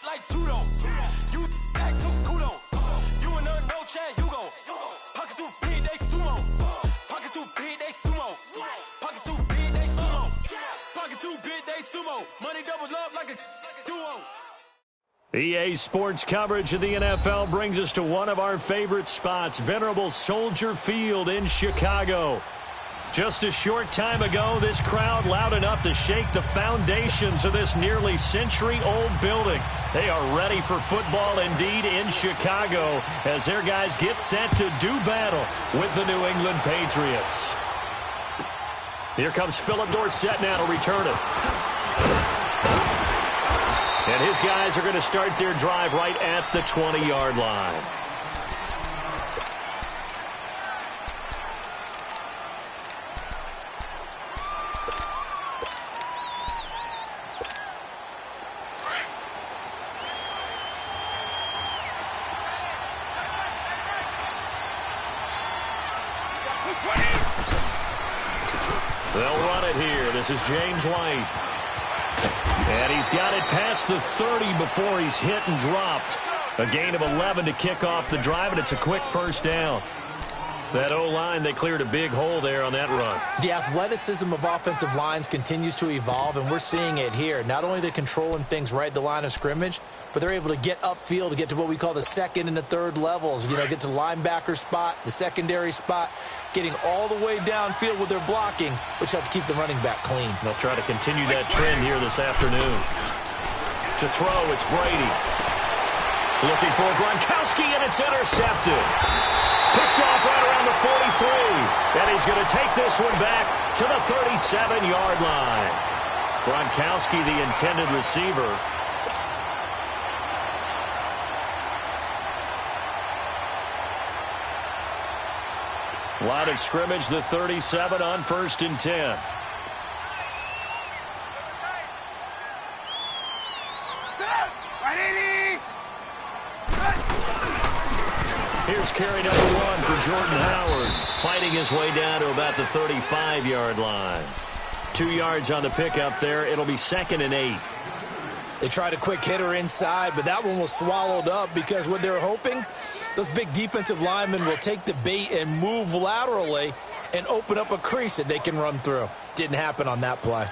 like judo. You back to kudo. You and no chance, you go. Pockets too big, they sumo. Pockets too big, they sumo. Pockets too big, they sumo. Pockets too big, they sumo. Money doubles up like a duo. EA Sports coverage of the NFL brings us to one of our favorite spots, venerable Soldier Field in Chicago. Just a short time ago, this crowd loud enough to shake the foundations of this nearly century-old building. They are ready for football indeed in Chicago as their guys get set to do battle with the New England Patriots. Here comes Philip Dorsett now to return it. And his guys are going to start their drive right at the 20-yard line. They'll run it here. This is James White. And he's got it past the 30 before he's hit and dropped. A gain of 11 to kick off the drive, and it's a quick first down. That O-line, they cleared a big hole there on that run. The athleticism of offensive lines continues to evolve, and we're seeing it here. Not only they're controlling things right at the line of scrimmage, but they're able to get upfield to get to what we call the second and the third levels. You know, get to the linebacker spot, the secondary spot, getting all the way downfield with their blocking, which helps keep the running back clean. They'll try to continue that trend here this afternoon. To throw, it's Brady. Looking for Gronkowski, and it's intercepted. Picked off right around the 43. And he's going to take this one back to the 37-yard line. Gronkowski, the intended receiver. Line of scrimmage, the 37 on 1st and 10. Here's carry number 1 for Jordan Howard, fighting his way down to about the 35-yard line. 2 yards on the pickup there. It'll be 2nd and 8. They tried a quick hitter inside, but that one was swallowed up because what they're hoping, those big defensive linemen will take the bait and move laterally and open up a crease that they can run through. Didn't happen on that play.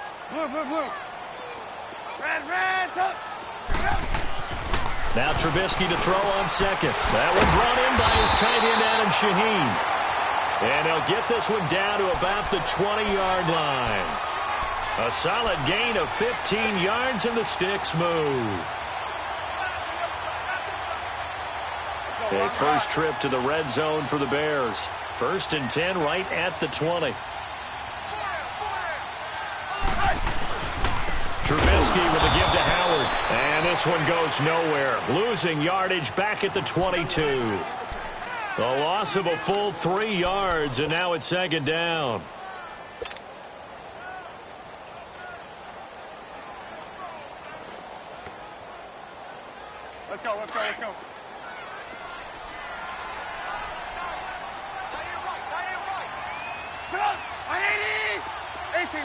Now Trubisky to throw on second. That one brought in by his tight end, Adam Shaheen. And he'll get this one down to about the 20-yard line. A solid gain of 15 yards, and the sticks move. A first trip to the red zone for the Bears. 1st and 10 right at the 20. Trubisky with a give to Howard. And this one goes nowhere. Losing yardage back at the 22. The loss of a full 3 yards, and now it's 2nd down. Let's go, let's go, let's go.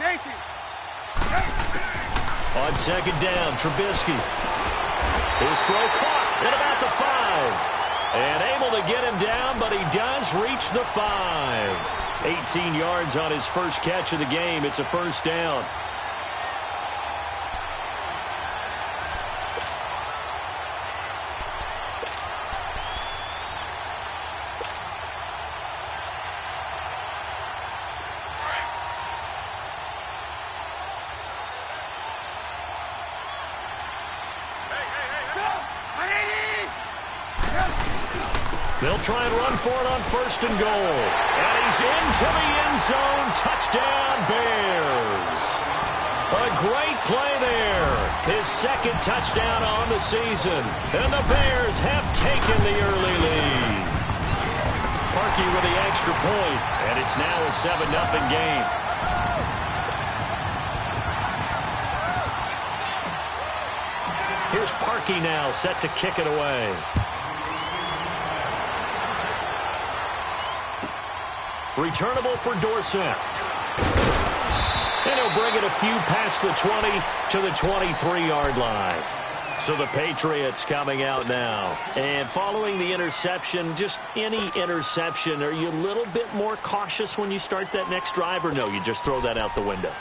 18. On 2nd down, Trubisky. His throw caught at about the 5. And able to get him down, but he does reach the 5. 18 yards on his first catch of the game. It's a first down. They'll try and run for it on 1st and goal. And he's into the end zone. Touchdown, Bears. A great play there. His 2nd touchdown on the season. And the Bears have taken the early lead. Parkey with the extra point. And it's now a 7-0 game. Here's Parkey now set to kick it away. Returnable for Dorsett. And he'll bring it a few past the 20 to the 23-yard line. So the Patriots coming out now. And following the interception, just any interception, are you a little bit more cautious when you start that next drive, or no, you just throw that out the window?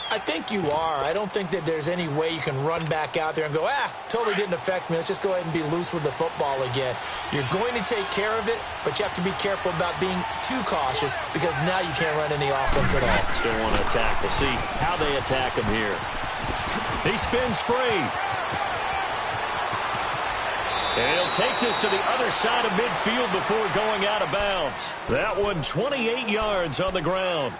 I think you are. I don't think that there's any way you can run back out there and go, totally didn't affect me. Let's just go ahead and be loose with the football again. You're going to take care of it, but you have to be careful about being too cautious because now you can't run any offense at all. Still want to attack. We'll see how they attack him here. He spins free. And he'll take this to the other side of midfield before going out of bounds. That one 28 yards on the ground.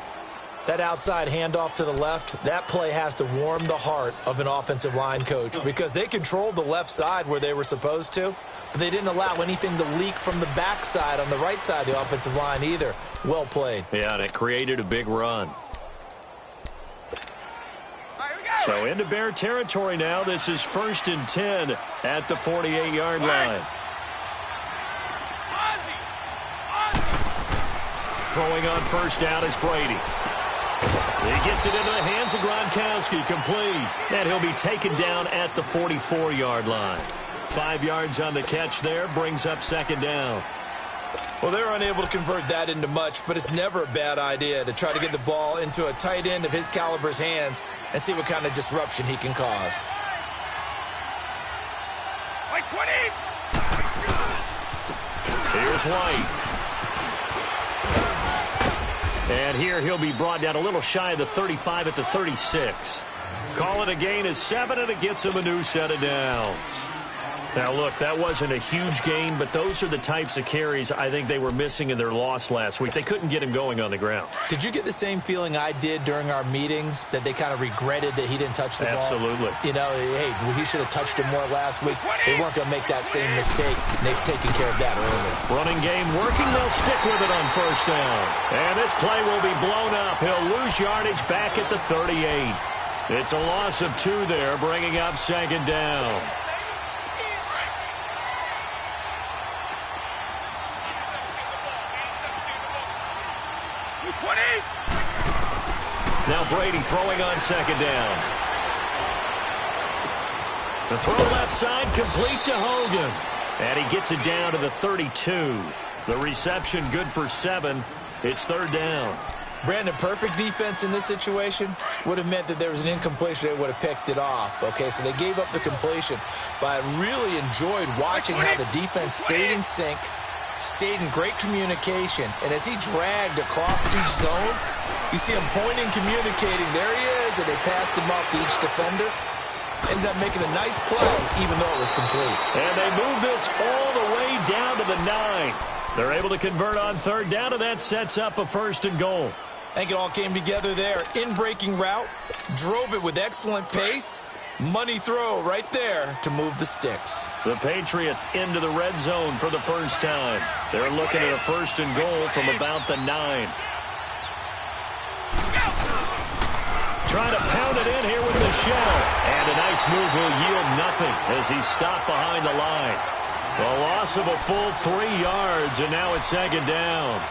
That outside handoff to the left, that play has to warm the heart of an offensive line coach because they controlled the left side where they were supposed to, but they didn't allow anything to leak from the backside on the right side of the offensive line either. Well played. Yeah, and it created a big run. So into Bear territory now. This is 1st and 10 at the 48-yard line. Throwing on first down is Brady. He gets it into the hands of Gronkowski, complete. And he'll be taken down at the 44-yard line. 5 yards on the catch there, brings up 2nd down. Well, they're unable to convert that into much, but it's never a bad idea to try to get the ball into a tight end of his caliber's hands and see what kind of disruption he can cause. Like 20! Here's White. And here he'll be brought down a little shy of the 35 at the 36. Call it a gain of 7, and it gets him a new set of downs. Now, look, that wasn't a huge gain, but those are the types of carries I think they were missing in their loss last week. They couldn't get him going on the ground. Did you get the same feeling I did during our meetings, that they kind of regretted that he didn't touch the ball? Absolutely. You know, hey, he should have touched it more last week. They weren't going to make that same mistake, and they've taken care of that early. Running game working. They'll stick with it on first down. And this play will be blown up. He'll lose yardage back at the 38. It's a loss of 2 there, bringing up 2nd down. Now Brady throwing on 2nd down. The throw left side complete to Hogan. And he gets it down to the 32. The reception good for 7. It's 3rd down. Brandon, perfect defense in this situation would have meant that there was an incompletion. They would have picked it off. Okay, so they gave up the completion. But I really enjoyed watching how the defense stayed in sync, stayed in great communication, and as he dragged across each zone, you see him pointing, communicating. There he is, and they passed him off to each defender. Ended up making a nice play, even though it was complete. And they move this all the way down to the 9. They're able to convert on 3rd down, and that sets up a 1st and goal. I think it all came together there. In-breaking route, drove it with excellent pace. Money throw right there to move the sticks. The Patriots into the red zone for the first time. They're looking at a 1st and goal from about the 9. Trying to pound it in here with the shell. And a nice move will yield nothing as he's stopped behind the line. A loss of a full 3 yards, and now it's 2nd down.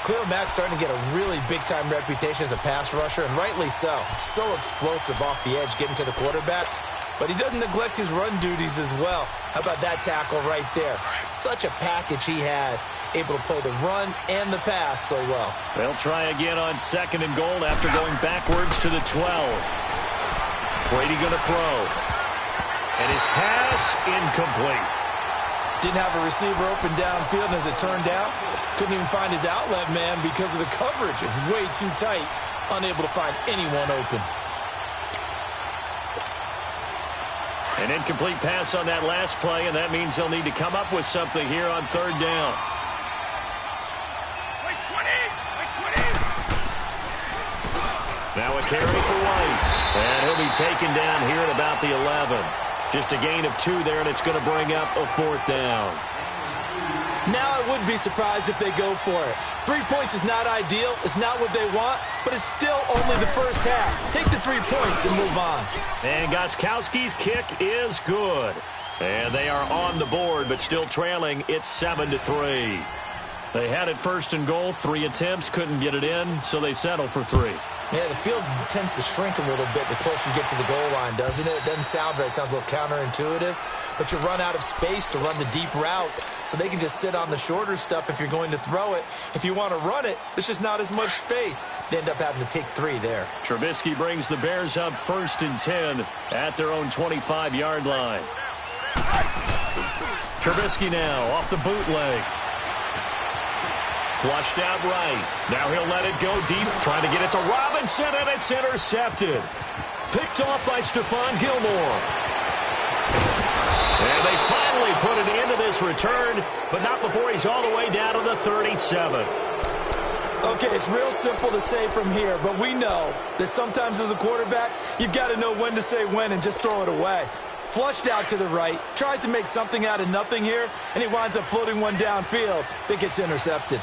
Khalil Mack's starting to get a really big-time reputation as a pass rusher, and rightly so. So explosive off the edge getting to the quarterback. But he doesn't neglect his run duties as well. How about that tackle right there? Such a package he has, able to play the run and the pass so well. They'll try again on 2nd and goal after going backwards to the 12. Brady going to throw. And his pass incomplete. Didn't have a receiver open downfield, and as it turned out, couldn't even find his outlet man because of the coverage. It was way too tight, unable to find anyone open. An incomplete pass on that last play, and that means they'll need to come up with something here on 3rd down. Now a carry for White. And he'll be taken down here at about the 11. Just a gain of 2 there, and it's going to bring up a 4th down. Now I would be surprised if they go for it. 3 points is not ideal. It's not what they want, but it's still only the first half. Take the 3 points and move on. And Gostkowski's kick is good. And they are on the board, but still trailing. It's 7-3. They had it 1st and goal, 3 attempts, couldn't get it in, so they settle for 3. Yeah, the field tends to shrink a little bit the closer you get to the goal line, doesn't it? It doesn't sound right. It sounds a little counterintuitive. But you run out of space to run the deep routes, so they can just sit on the shorter stuff if you're going to throw it. If you want to run it, there's just not as much space. They end up having to take 3 there. Trubisky brings the Bears up 1st and 10 at their own 25-yard line. Trubisky now off the bootleg. Flushed out right. Now he'll let it go deep, trying to get it to Robinson, and it's intercepted. Picked off by Stephon Gilmore. And they finally put an end to this return, but not before he's all the way down to the 37. Okay, it's real simple to say from here, but we know that sometimes as a quarterback, you've got to know when to say when and just throw it away. Flushed out to the right, tries to make something out of nothing here, and he winds up floating one downfield that gets intercepted.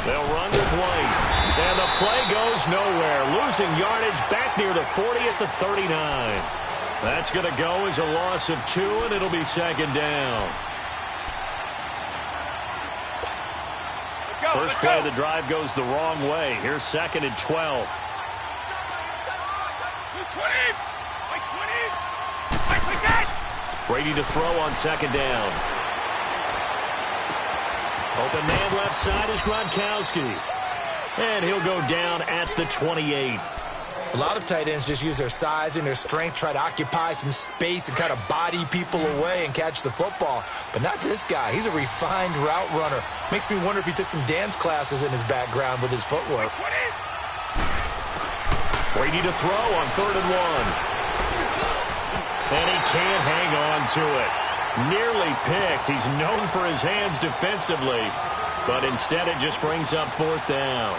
They'll run with White. And the play goes nowhere. Losing yardage back near the 40 at the 39. That's going to go as a loss of 2, and it'll be 2nd down. First play of the drive goes the wrong way. Here's 2nd and 12. Brady to throw on 2nd down. Open man left side is Gronkowski. And he'll go down at the 28. A lot of tight ends just use their size and their strength, try to occupy some space and kind of body people away and catch the football. But not this guy. He's a refined route runner. Makes me wonder if he took some dance classes in his background with his footwork. Brady to throw on 3rd and 1. And he can't hang on to it. Nearly picked. He's known for his hands defensively, but instead it just brings up 4th down.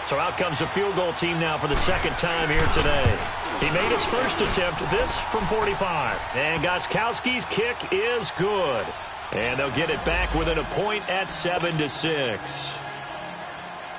So out comes a field goal team now for the 2nd time here today. He made his first attempt, this from 45. And Gostkowski's kick is good. And they'll get it back within a point at 7-6.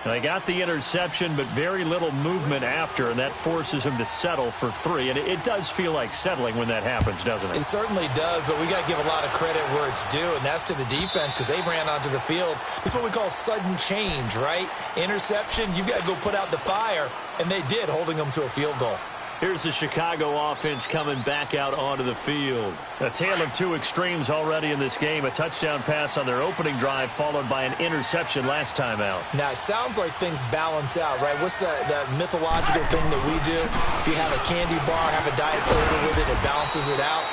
They got the interception, but very little movement after, and that forces him to settle for 3. And it does feel like settling when that happens, doesn't it? It certainly does, but we got to give a lot of credit where it's due, and that's to the defense because they ran onto the field. This is what we call sudden change, right? Interception, you got to go put out the fire, and they did, holding them to a field goal. Here's the Chicago offense coming back out onto the field. A tale of 2 extremes already in this game. A touchdown pass on their opening drive followed by an interception last time out. Now, it sounds like things balance out, right? What's that mythological thing that we do? If you have a candy bar, have a diet soda with it, it balances it out.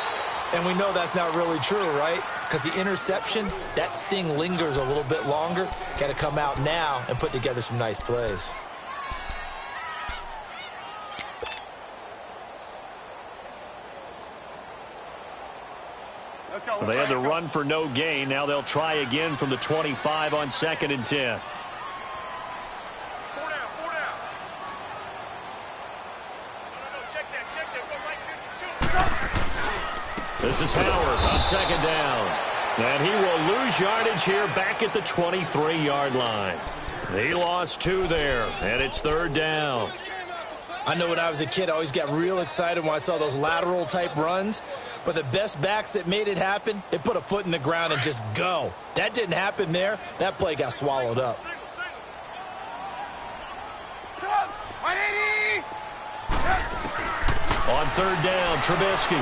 And we know that's not really true, right? Because the interception, that sting lingers a little bit longer. Got to come out now and put together some nice plays. Well, they had the run for no gain. Now they'll try again from the 25 on 2nd and 10. 4 down. Check that. This is Howard on 2nd down. And he will lose yardage here back at the 23-yard line. He lost 2 there, and it's 3rd down. I know when I was a kid, I always got real excited when I saw those lateral-type runs. But the best backs that made it happen, they put a foot in the ground and just go. That didn't happen there. That play got swallowed up. On 3rd down, Trubisky.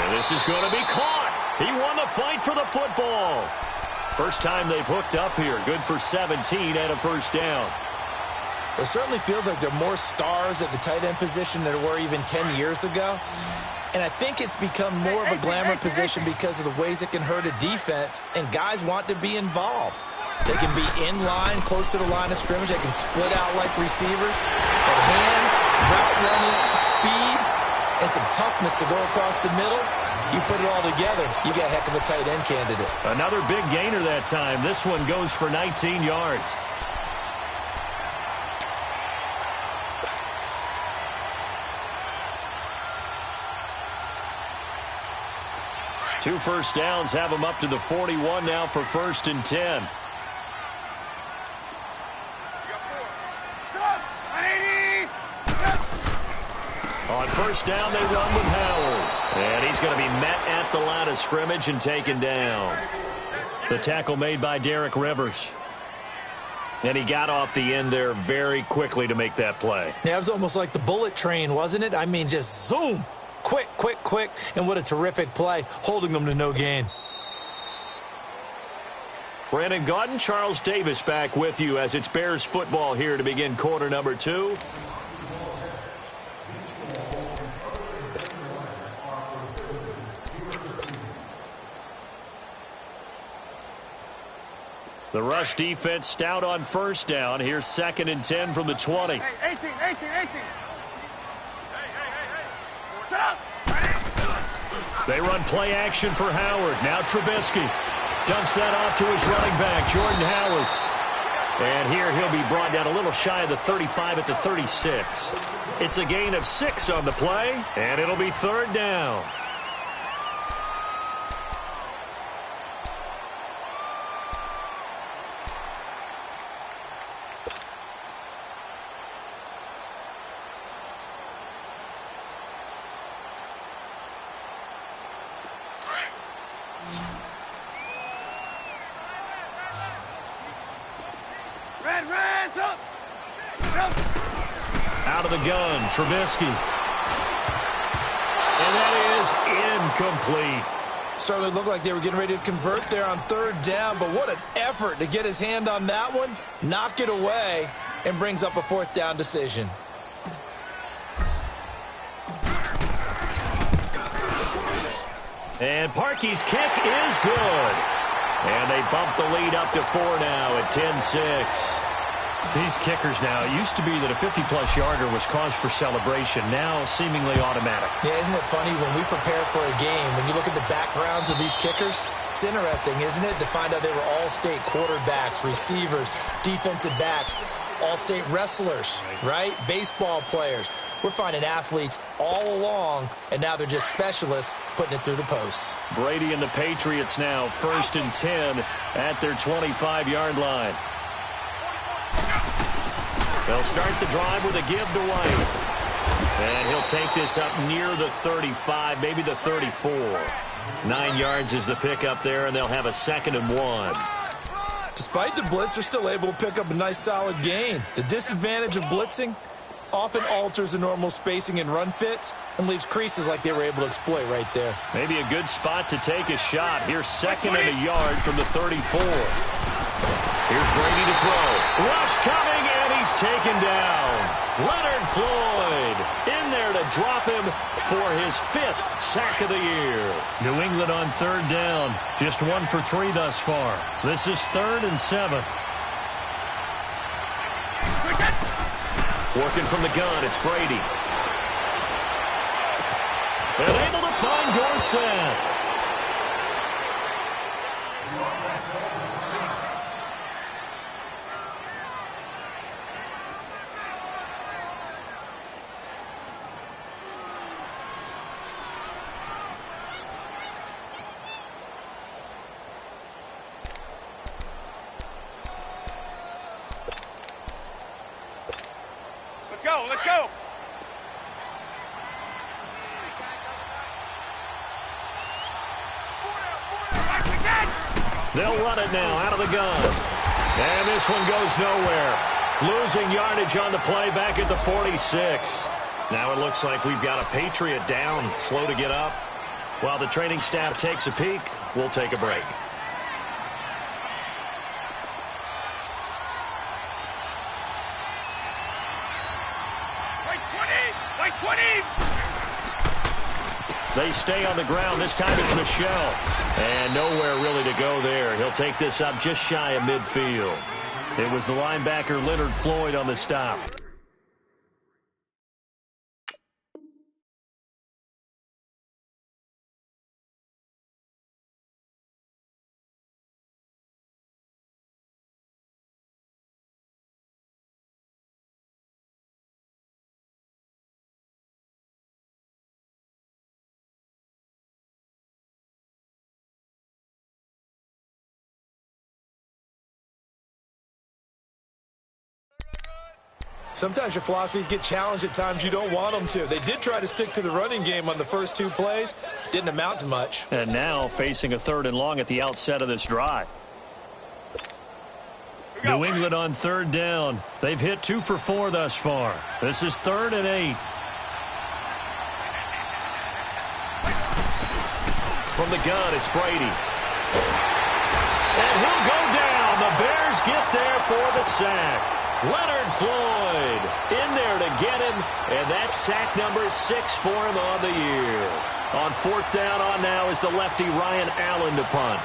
And this is going to be caught. He won the fight for the football. First time they've hooked up here. Good for 17 and a 1st down. It certainly feels like there are more stars at the tight end position than there were even 10 years ago. And I think it's become more of a glamour position because of the ways it can hurt a defense, and guys want to be involved. They can be in line, close to the line of scrimmage. They can split out like receivers. But hands, route running, speed, and some toughness to go across the middle, you put it all together, you got a heck of a tight end candidate. Another big gainer that time. This one goes for 19 yards. Two first downs have them up to the 41 now for 1st and 10. On 1st down, they run with Howard. And he's going to be met at the line of scrimmage and taken down. The tackle made by Derek Rivers. And he got off the end there very quickly to make that play. Yeah, it was almost like the bullet train, wasn't it? I mean, just zoom. Quick, quick, quick. And what a terrific play, holding them to no gain. Brandon Gaudin, Charles Davis back with you as it's Bears football here to begin quarter number 2. The rush defense stout on first down. Here's 2nd and 10 from the 20. Hey, 18. Sit up. They run play action for Howard. Now Trubisky dumps that off to his running back, Jordan Howard. And here he'll be brought down a little shy of the 35 at the 36. It's a gain of 6 on the play, and it'll be 3rd down. Red, up. Out of the gun, Trubisky. And that is incomplete. Certainly looked like they were getting ready to convert there on 3rd down, but what an effort to get his hand on that one, knock it away, and brings up a 4th down decision. And Parkey's kick is good. And they bump the lead up to 4 now at 10-6. These kickers now, it used to be that a 50-plus yarder was cause for celebration, now seemingly automatic. Yeah, isn't it funny when we prepare for a game, when you look at the backgrounds of these kickers, it's interesting, isn't it, to find out they were all-state quarterbacks, receivers, defensive backs, all-state wrestlers, right? Baseball players. We're finding athletes all along, and now they're just specialists putting it through the posts. Brady and the Patriots now 1st and 10 at their 25-yard line. They'll start the drive with a give to White. And he'll take this up near the 35, maybe the 34. 9 yards is the pickup there, and they'll have a 2nd and 1. Despite the blitz, they're still able to pick up a nice solid gain. The disadvantage of blitzing often alters the normal spacing and run fits and leaves creases like they were able to exploit right there. Maybe a good spot to take a shot. Here's 2nd and a yard from the 34. Here's Brady to throw. Rush coming, and he's taken down. Leonard Floyd in there to drop him for his 5th sack of the year. New England on 3rd down. Just 1 for 3 thus far. This is 3rd and 7. Working from the gun, it's Brady. And able to find Dorsett. Let's go. They'll run it now out of the gun. And this one goes nowhere. Losing yardage on the play back at the 46. Now it looks like we've got a Patriot down, slow to get up. While the training staff takes a peek, we'll take a break. They stay on the ground. This time it's Michel. And nowhere really to go there. He'll take this up just shy of midfield. It was the linebacker Leonard Floyd on the stop. Sometimes your philosophies get challenged at times you don't want them to. They did try to stick to the running game on the first 2 plays. Didn't amount to much. And now facing a 3rd and long at the outset of this drive. New England on third down. They've hit 2 for 4 thus far. This is 3rd and 8. From the gun, it's Brady. And he'll go down. The Bears get there for the sack. Leonard Floyd in there to get him, and that's sack number 6 for him on the year. On 4th down on now is the lefty Ryan Allen to punt.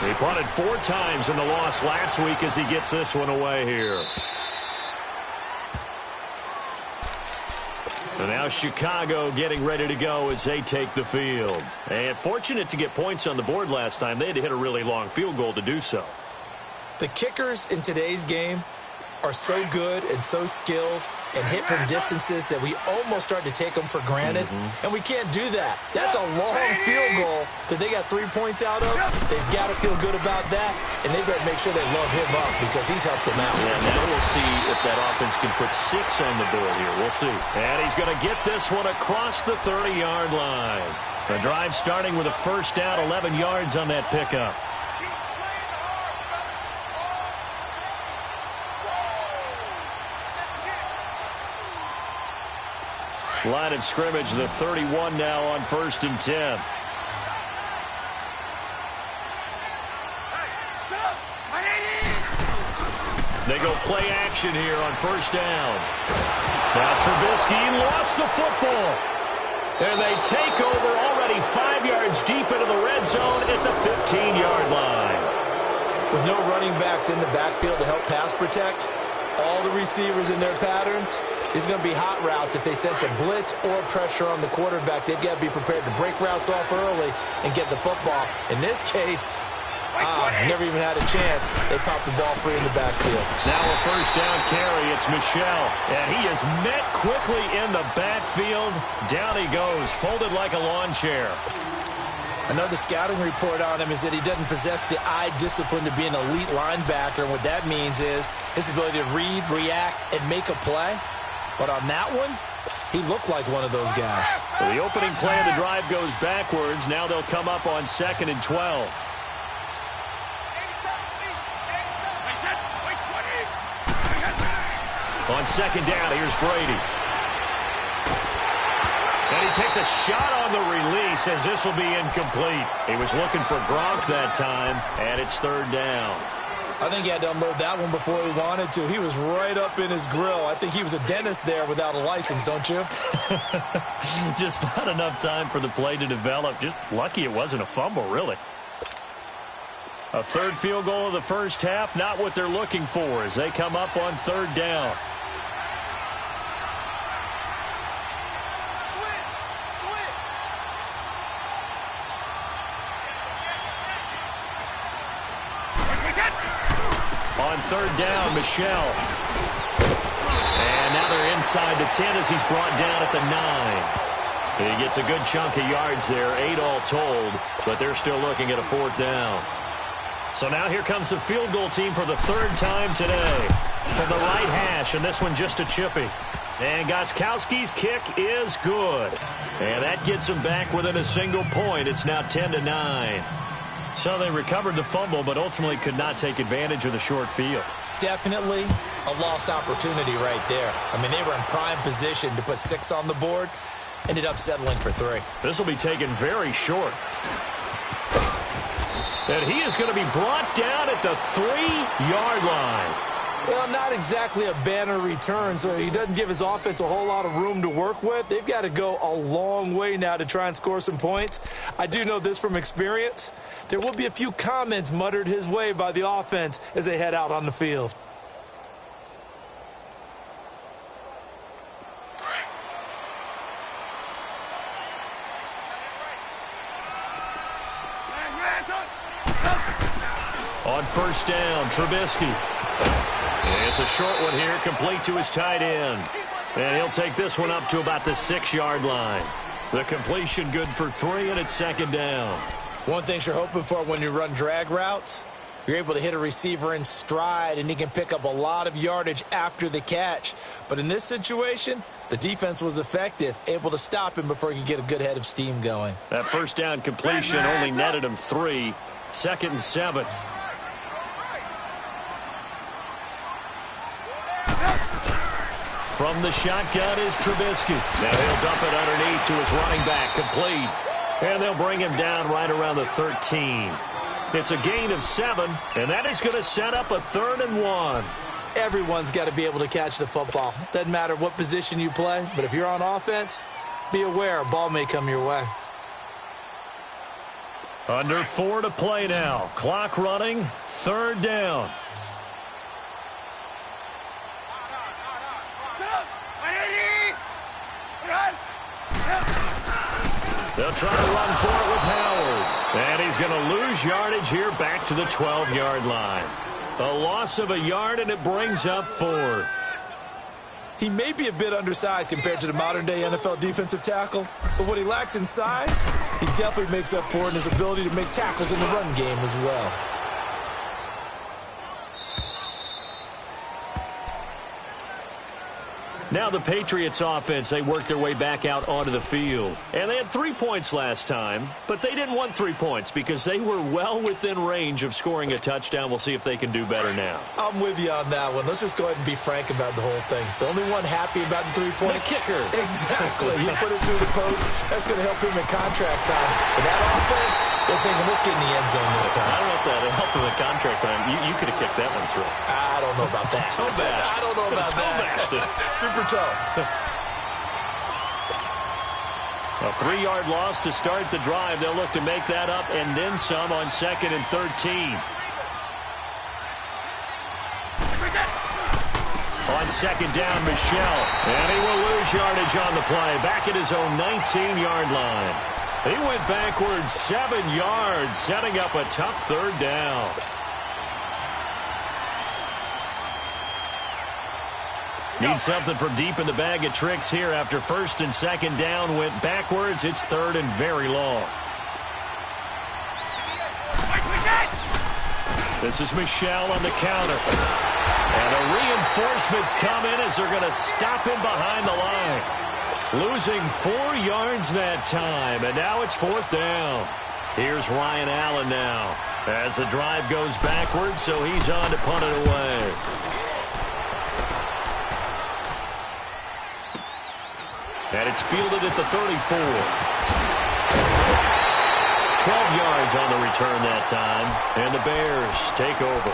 He punted 4 times in the loss last week as he gets this one away here. And now Chicago getting ready to go as they take the field. And fortunate to get points on the board last time. They had to hit a really long field goal to do so. The kickers in today's game are so good and so skilled and hit from distances that we almost start to take them for granted. And we can't do that. That's a long field goal that they got 3 points out of. They've got to feel good about that, and they better make sure they love him up because he's helped them out. Yeah, now we'll see if that offense can put 6 on the board here. We'll see. And he's going to get this one across the 30-yard line. The drive starting with a first down, 11 yards on that pickup. Line of scrimmage, the 31 now on 1st and 10. They go play action here on 1st down. Now Trubisky lost the football. And they take over already 5 yards deep into the red zone at the 15-yard line. With no running backs in the backfield to help pass protect, all the receivers in their patterns, these are going to be hot routes. If they sense a blitz or pressure on the quarterback, they've got to be prepared to break routes off early and get the football. In this case, never even had a chance. They popped the ball free in the backfield. Now a first down carry. It's Michel. And he is met quickly in the backfield. Down he goes, folded like a lawn chair. Another scouting report on him is that he doesn't possess the eye discipline to be an elite linebacker. And what that means is his ability to read, react, and make a play. But on that one, he looked like one of those guys. Well, the opening play of the drive goes backwards. Now they'll come up on 2nd and 12. On 2nd down, here's Brady. And he takes a shot on the release as this will be incomplete. He was looking for Gronk that time, and it's 3rd down. I think he had to unload that one before he wanted to. He was right up in his grill. I think he was a dentist there without a license, don't you? Just not enough time for the play to develop. Just lucky it wasn't a fumble, really. A 3rd field goal of the first half, not what they're looking for as they come up on 3rd down. On 3rd down, Michel. And now they're inside the 10 as he's brought down at the 9. He gets a good chunk of yards there, 8 all told, but they're still looking at a 4th down. So now here comes the field goal team for the 3rd time today. From the right hash, and this one just a chippy. And Gostkowski's kick is good. And that gets them back within a single point. It's now 10-9. So they recovered the fumble, but ultimately could not take advantage of the short field. Definitely a lost opportunity right there. I mean, they were in prime position to put 6 on the board. Ended up settling for 3. This will be taken very short. And he is going to be brought down at the 3-yard line. Well, not exactly a banner return, so he doesn't give his offense a whole lot of room to work with. They've got to go a long way now to try and score some points. I do know this from experience. There will be a few comments muttered his way by the offense as they head out on the field. On 1st down, Trubisky. It's a short one here, complete to his tight end. And he'll take this one up to about the 6-yard line. The completion good for 3, and it's 2nd down. One thing you're hoping for when you run drag routes, you're able to hit a receiver in stride, and he can pick up a lot of yardage after the catch. But in this situation, the defense was effective, able to stop him before he could get a good head of steam going. That 1st down completion only netted him 3. 2nd and 7. From the shotgun is Trubisky. Now he'll dump it underneath to his running back, complete. And they'll bring him down right around the 13. It's a gain of 7, and that is going to set up a 3rd and 1. Everyone's got to be able to catch the football. Doesn't matter what position you play, but if you're on offense, be aware a ball may come your way. Under 4 to play now. Clock running, 3rd down. They'll try to run for it with Howard. And he's going to lose yardage here back to the 12-yard line. A loss of a yard, and it brings up 4th. He may be a bit undersized compared to the modern-day NFL defensive tackle, but what he lacks in size, he definitely makes up for in his ability to make tackles in the run game as well. Now the Patriots offense, they worked their way back out onto the field. And they had 3 points last time, but they didn't want 3 points because they were well within range of scoring a touchdown. We'll see if they can do better now. I'm with you on that one. Let's just go ahead and be frank about the whole thing. The only one happy about the 3-point. The kicker. Exactly. He put it through the post. That's going to help him in contract time. But that offense, they're thinking, let's get in the end zone this time. I don't know if that helped him in contract time. You could have kicked that one through. I don't know about that. Toe bash. I don't know about that. Super toe. A 3-yard loss to start the drive. They'll look to make that up and then some on 2nd and 13. On 2nd down, Michel. And he will lose yardage on the play. Back at his own 19-yard line. He went backwards 7 yards, setting up a tough 3rd down. Need something from deep in the bag of tricks here after 1st and 2nd down went backwards. It's 3rd and very long. This is Michel on the counter. And the reinforcements come in as they're going to stop him behind the line. Losing 4 yards that time, and now it's 4th down. Here's Ryan Allen now as the drive goes backwards, so he's on to punt it away. And it's fielded at the 34. 12 yards on the return that time. And the Bears take over.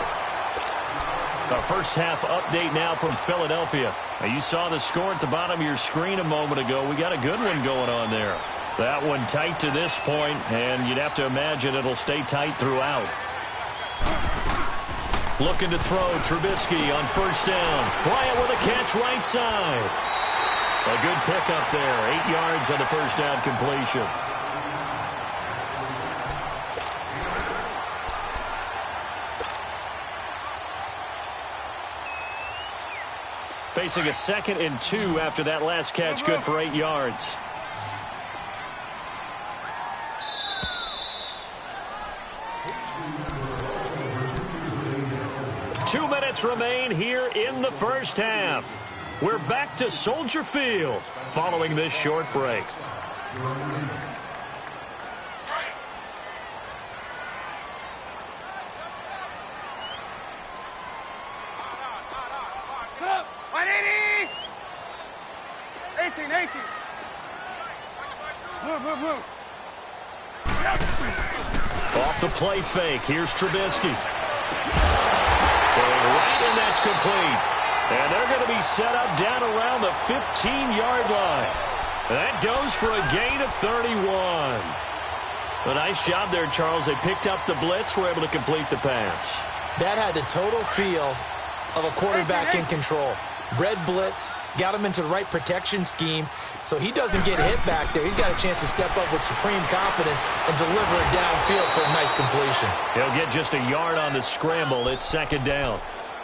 Our first half update now from Philadelphia. Now you saw the score at the bottom of your screen a moment ago. We got a good one going on there. That one tight to this point, and you'd have to imagine it'll stay tight throughout. Looking to throw, Trubisky on 1st down. Bryant with a catch right side. A good pickup there. 8 yards on the 1st down completion. Facing a 2nd and 2 after that last catch, good for 8 yards. Two minutes remain here in the first half. We're back to Soldier Field following this short break. Come up, 180! 18. Move. Off the play fake, here's Trubisky. Throwing right, and that's complete. And they're going to be set up down around the 15-yard line. That goes for a gain of 31. A nice job there, Charles. They picked up the blitz, were able to complete the pass. That had the total feel of a quarterback in control. Red blitz, got him into the right protection scheme, so he doesn't get hit back there. He's got a chance to step up with supreme confidence and deliver it downfield for a nice completion. He'll get just a yard on the scramble. It's 2nd down.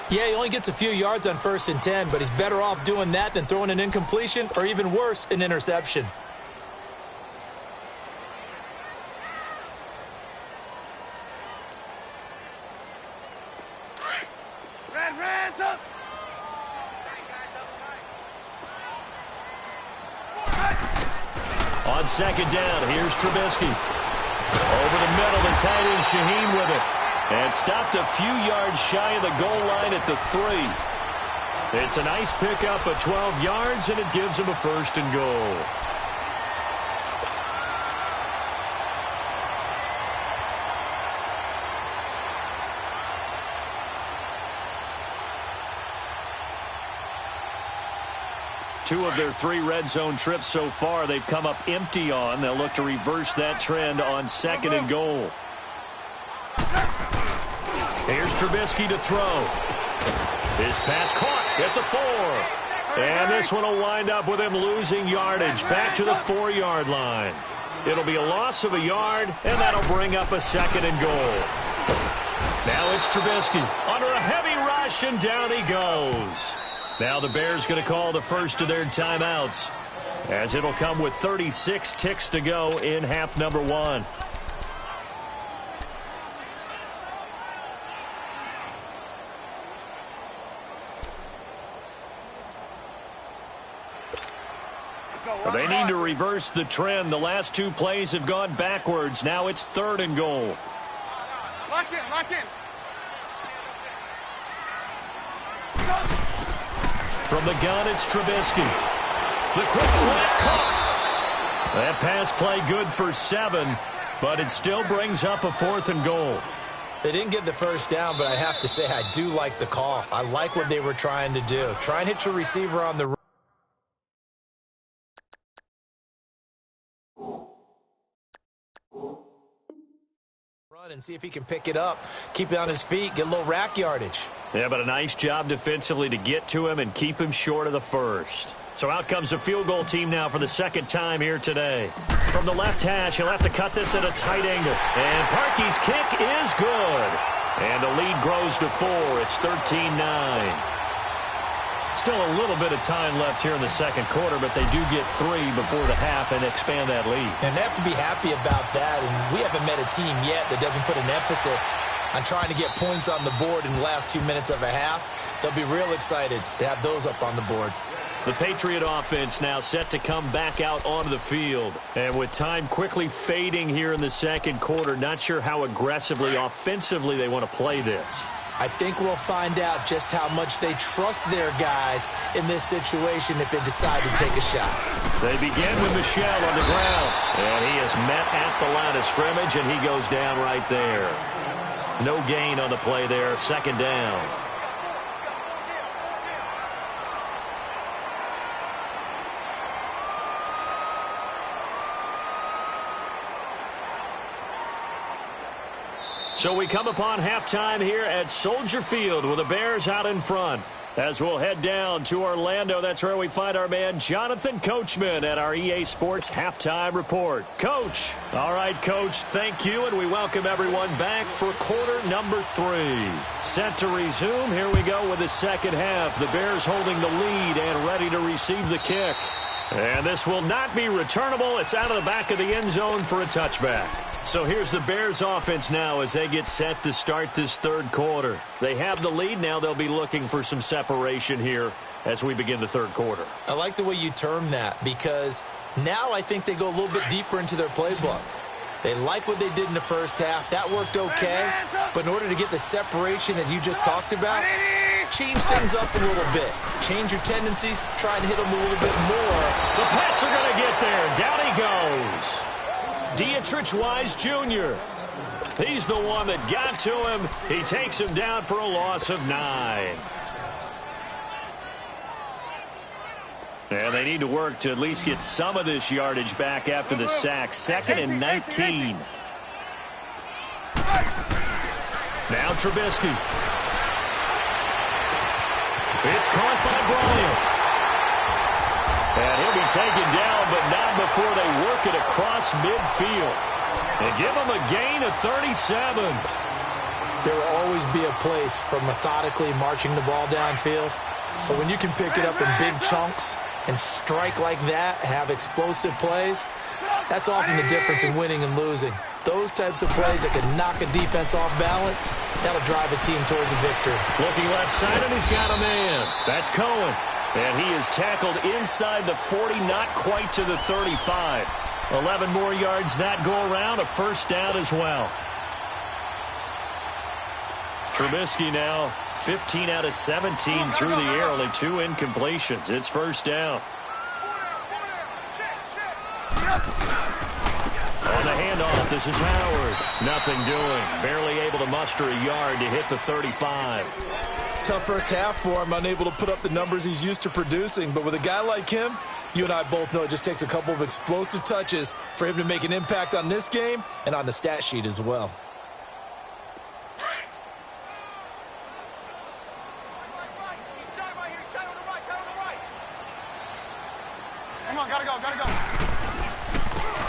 Yeah, he only gets a few yards on 1st and 10, but he's better off doing that than throwing an incompletion or even worse, an interception. Red, up! On 2nd down, here's Trubisky. Over the middle, the tight end Shaheen with it. And stopped a few yards shy of the goal line at the 3. It's a nice pickup of 12 yards, and it gives him a 1st and goal. Two of their 3 red zone trips so far, they've come up empty on. They'll look to reverse that trend on 2nd and goal. Here's Trubisky to throw. His pass caught at the 4. And this one will wind up with him losing yardage back to the 4-yard line. It'll be a loss of a yard, and that'll bring up a 2nd and goal. Now it's Trubisky under a heavy rush, and down he goes. Now the Bears going to call the first of their timeouts, as it'll come with 36 ticks to go in half number 1. They need to reverse the trend. The last 2 plays have gone backwards. Now it's 3rd and goal. Lock in, lock in. From the gun, it's Trubisky. The quick slant caught. That pass play good for 7, but it still brings up a 4th and goal. They didn't get the first down, but I have to say I do like the call. I like what they were trying to do. Try and hit your receiver on the and see if he can pick it up, keep it on his feet, get a little rack yardage. Yeah, but a nice job defensively to get to him and keep him short of the 1st. So out comes a field goal team now for the 2nd time here today. From the left hash, he'll have to cut this at a tight angle. And Parkey's kick is good. And the lead grows to 4. It's 13-9. Still a little bit of time left here in the 2nd quarter, but they do get 3 before the half and expand that lead. And they have to be happy about that. And we haven't met a team yet that doesn't put an emphasis on trying to get points on the board in the last 2 minutes of a half. They'll be real excited to have those up on the board. The Patriot offense now set to come back out onto the field. And with time quickly fading here in the 2nd quarter, not sure how aggressively, offensively they want to play this. I think we'll find out just how much they trust their guys in this situation if they decide to take a shot. They begin with Michel on the ground. And he is met at the line of scrimmage, and he goes down right there. No gain on the play there. 2nd down. So we come upon halftime here at Soldier Field with the Bears out in front. As we'll head down to Orlando, that's where we find our man Jonathan Coachman at our EA Sports Halftime Report. Coach. All right, Coach, thank you, and we welcome everyone back for quarter number 3. Set to resume. Here we go with the 2nd half. The Bears holding the lead and ready to receive the kick. And this will not be returnable. It's out of the back of the end zone for a touchback. So here's the Bears offense now as they get set to start this 3rd quarter. They have the lead. Now they'll be looking for some separation here as we begin the 3rd quarter. I like the way you term that because now I think they go a little bit deeper into their playbook. They like what they did in the 1st half. That worked okay. But in order to get the separation that you just talked about, change things up a little bit. Change your tendencies. Try and hit them a little bit more. The Pats are going to get there. Down he goes. Dietrich Wise Jr. He's the one that got to him. He takes him down for a loss of 9. And they need to work to at least get some of this yardage back after the sack. 2nd and 19. Now Trubisky. It's caught by Bryant. And he'll be taken down, but not before they work it across midfield. And give him a gain of 37. There will always be a place for methodically marching the ball downfield. But when you can pick it up in big chunks and strike like that, have explosive plays, that's often the difference in winning and losing. Those types of plays that can knock a defense off balance, that'll drive a team towards a victory. Looking left side, and he's got a man. That's Cohen. And he is tackled inside the 40, not quite to the 35. 11 more yards that go around, a first down as well. Trubisky now 15 out of 17 through the air, only 2 incompletions. It's first down. On the handoff, this is Howard. Nothing doing. Barely able to muster a yard to hit the 35. Tough first half for him, unable to put up the numbers he's used to producing. But with a guy like him, you and I both know it just takes a couple of explosive touches for him to make an impact on this game and on the stat sheet as well. Come on, gotta go.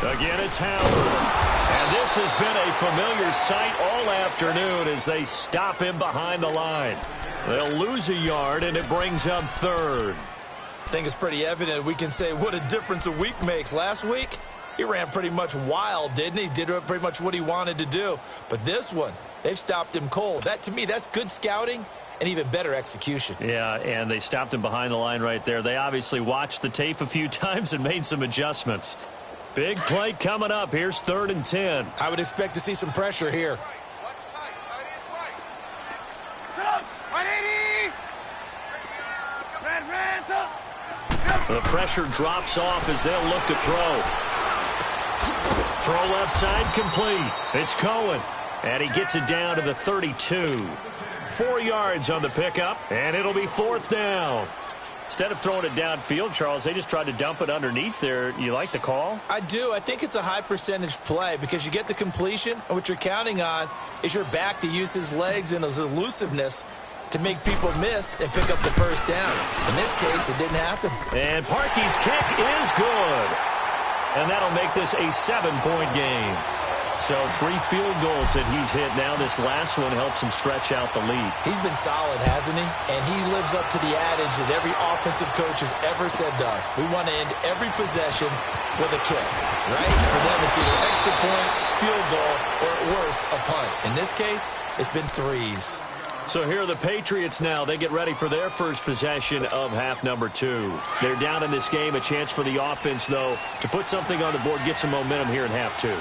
Again, it's Howard. And this has been a familiar sight all afternoon as they stop him behind the line. They'll lose a yard, and it brings up third. I think it's pretty evident. We can say what a difference a week makes. Last week, he ran pretty much wild, didn't he? Did pretty much what he wanted to do. But this one, they've stopped him cold. That, to me, that's good scouting and even better execution. Yeah, and they stopped him behind the line right there. They obviously watched the tape a few times and made some adjustments. Big play coming up. Here's 3rd and 10. I would expect to see some pressure here. The pressure drops off as they'll look to throw. Throw left side complete. It's Cohen. And he gets it down to the 32. 4 yards on the pickup, and it'll be 4th down. Instead of throwing it downfield, Charles, they just tried to dump it underneath there. You like the call? I do. I think it's a high percentage play because you get the completion, and what you're counting on is your back to use his legs and his elusiveness to make people miss and pick up the first down. In this case, it didn't happen. And Parkey's kick is good. And that'll make this a 7-point game. So 3 field goals that he's hit now. This last one helps him stretch out the lead. He's been solid, hasn't he? And he lives up to the adage that every offensive coach has ever said to us. We want to end every possession with a kick, right? For them, it's either extra point, field goal, or at worst, a punt. In this case, it's been 3s. So here are the Patriots now. They get ready for their first possession of half number 2. They're down in this game. A chance for the offense, though, to put something on the board, get some momentum here in half 2.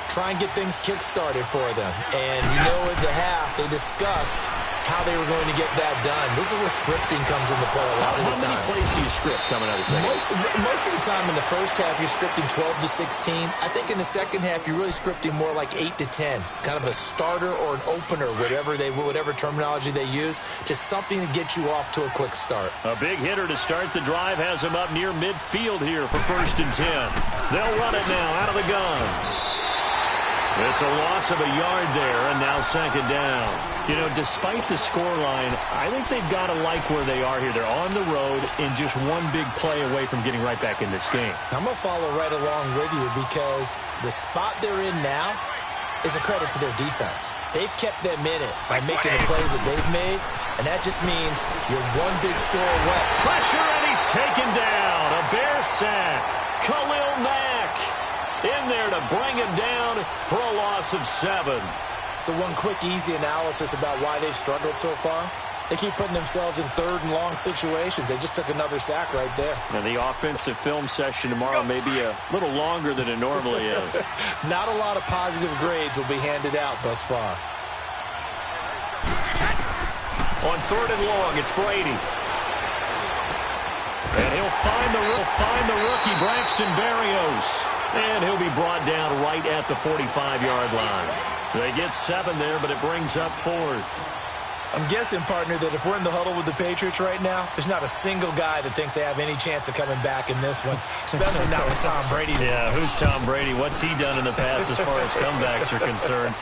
Try and get things kick-started for them. And you know in the half, they discussed how they were going to get that done. This is where scripting comes into play a lot of the time. How many plays do you script coming out of the second? Most of the time in the first half, you're scripting 12 to 16. I think in the second half, you're really scripting more like 8 to 10. Kind of a starter or an opener, whatever terminology they use. Just something to get you off to a quick start. A big hitter to start the drive has him up near midfield here for 1st and 10. They'll run it now out of the gun. It's a loss of a yard there, and now 2nd down. You know, despite the scoreline, I think they've got to like where they are here. They're on the road and just one big play away from getting right back in this game. I'm going to follow right along with you because the spot they're in now is a credit to their defense. They've kept them in it by making the plays that they've made, and that just means you're one big score away. Pressure, and he's taken down. A Bear sack. Khalil Mack in there to bring him down for a loss of 7. So one quick, easy analysis about why they've struggled so far. They keep putting themselves in 3rd and long situations. They just took another sack right there. Now the offensive film session tomorrow may be a little longer than it normally is. Not a lot of positive grades will be handed out thus far. On 3rd and long, it's Brady. And he'll find the rookie, Braxton Berrios. And he'll be brought down right at the 45-yard line. They get 7 there, but it brings up 4th. I'm guessing, partner, that if we're in the huddle with the Patriots right now, there's not a single guy that thinks they have any chance of coming back in this one, especially not with Tom Brady. Yeah, who's Tom Brady? What's he done in the past as far as comebacks are concerned?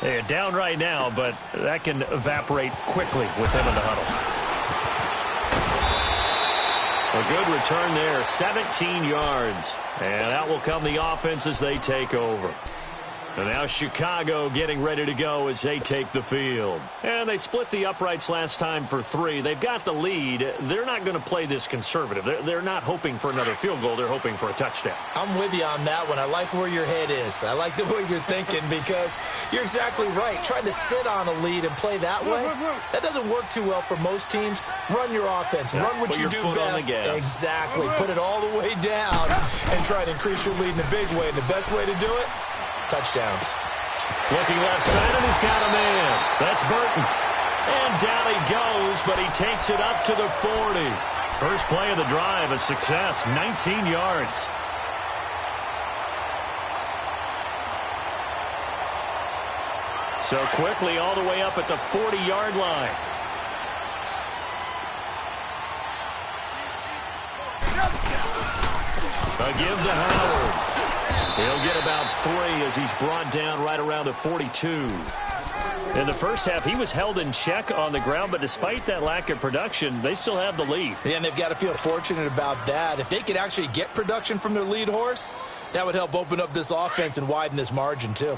They're down right now, but that can evaporate quickly with him in the huddle. A good return there, 17 yards. And out will come the offense as they take over. And now Chicago getting ready to go as they take the field. And they split the uprights last time for 3. They've got the lead. They're not going to play this conservative. They're not hoping for another field goal. They're hoping for a touchdown. I'm with you on that one. I like where your head is. I like the way you're thinking because you're exactly right. Trying to sit on a lead and play that way, that doesn't work too well for most teams. Run your offense. Run what you do best. Exactly. Put it all the way down and try to increase your lead in a big way. And the best way to do it, touchdowns. Looking left side, and he's got a man. That's Burton. And down he goes, but he takes it up to the 40. First play of the drive, a success, 19 yards. So quickly all the way up at the 40-yard line. A give to Howard. He'll get about 3 as he's brought down right around the 42. In the first half, he was held in check on the ground, but despite that lack of production, they still have the lead. Yeah, and they've got to feel fortunate about that. If they could actually get production from their lead horse, that would help open up this offense and widen this margin too.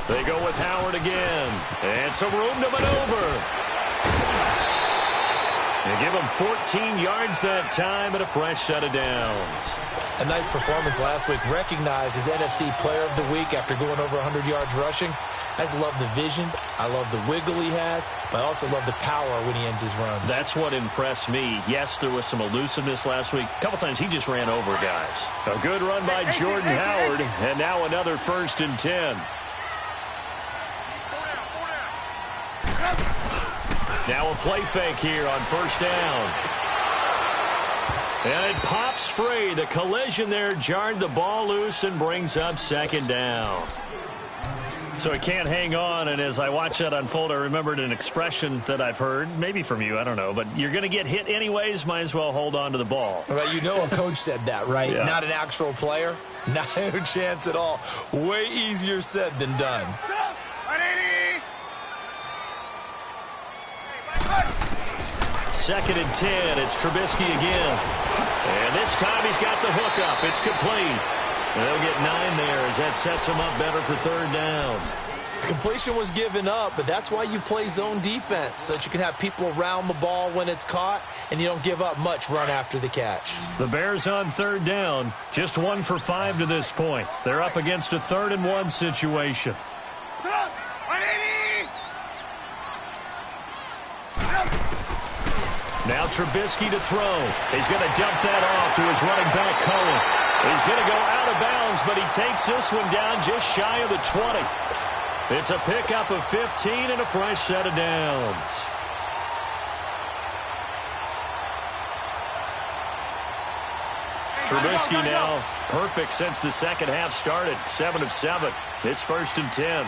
They go with Howard again. And some room to maneuver. They give him 14 yards that time and a fresh set of downs. A nice performance last week. Recognized as NFC Player of the Week after going over 100 yards rushing. I just love the vision. I love the wiggle he has. But I also love the power when he ends his runs. That's what impressed me. Yes, there was some elusiveness last week. A couple times he just ran over guys. A good run by Jordan Howard. And now another 1st and 10. Now a play fake here on 1st down. And it pops free. The collision there jarred the ball loose and brings up 2nd down. So he can't hang on, and as I watch that unfold, I remembered an expression that I've heard, maybe from you, I don't know, but you're going to get hit anyways, might as well hold on to the ball. Right, you know a coach said that, right? Yeah. Not an actual player. Not a chance at all. Way easier said than done. 2nd and 10. It's Trubisky again. And this time he's got the hookup. It's complete. They'll get 9 there as that sets him up better for 3rd down. Completion was given up, but that's why you play zone defense, so that you can have people around the ball when it's caught, and you don't give up much run after the catch. The Bears on 3rd down. Just 1 for 5 to this point. They're up against a 3rd and 1 situation. Now Trubisky to throw. He's going to dump that off to his running back, Cohen. He's going to go out of bounds, but he takes this one down just shy of the 20. It's a pickup of 15 and a fresh set of downs. Trubisky now perfect since the second half started. 7 of 7. It's 1st and 10.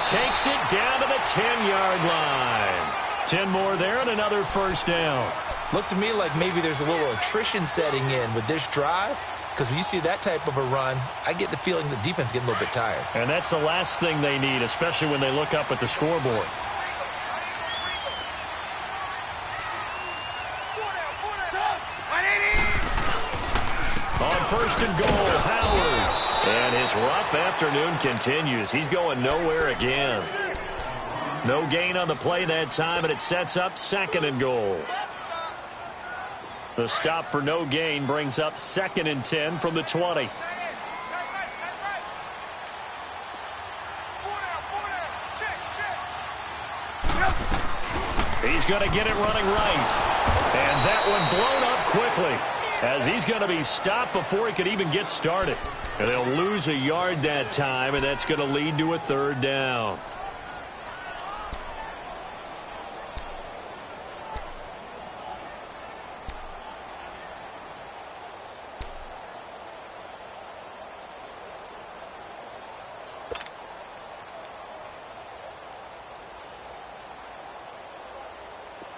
Takes it down to the 10-yard line. 10 more there and another 1st down. Looks to me like maybe there's a little attrition setting in with this drive, because when you see that type of a run, I get the feeling the defense getting a little bit tired. And that's the last thing they need, especially when they look up at the scoreboard. On 1st and goal, Howard. And his rough afternoon continues. He's going nowhere again. No gain on the play that time, and it sets up 2nd and goal. The stop for no gain brings up 2nd and 10 from the 20. He's going to get it running right. And that one blown up quickly, as he's going to be stopped before he could even get started. And they'll lose a yard that time, and that's going to lead to a 3rd down.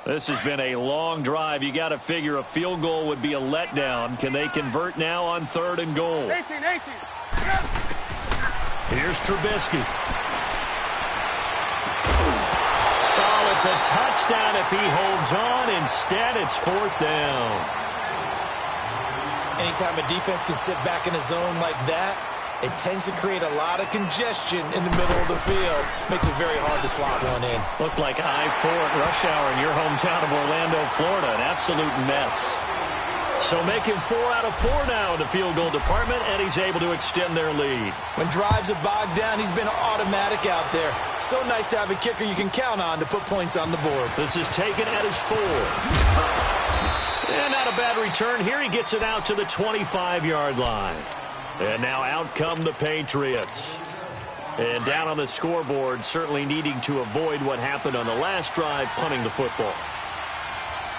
This has been a long drive. You got to figure a field goal would be a letdown. Can they convert now on 3rd and goal? 18. Here's Trubisky. Oh, it's a touchdown if he holds on. Instead, it's 4th down. Anytime a defense can sit back in a zone like that, it tends to create a lot of congestion in the middle of the field. Makes it very hard to slot one in. Looked like I-4 at rush hour in your hometown of Orlando, Florida. An absolute mess. So making 4 out of 4 now in the field goal department, and he's able to extend their lead. When drives are bogged down, he's been automatic out there. So nice to have a kicker you can count on to put points on the board. This is taken at his 4. And not a bad return here. He gets it out to the 25-yard line. And now out come the Patriots. And down on the scoreboard, certainly needing to avoid what happened on the last drive, punting the football.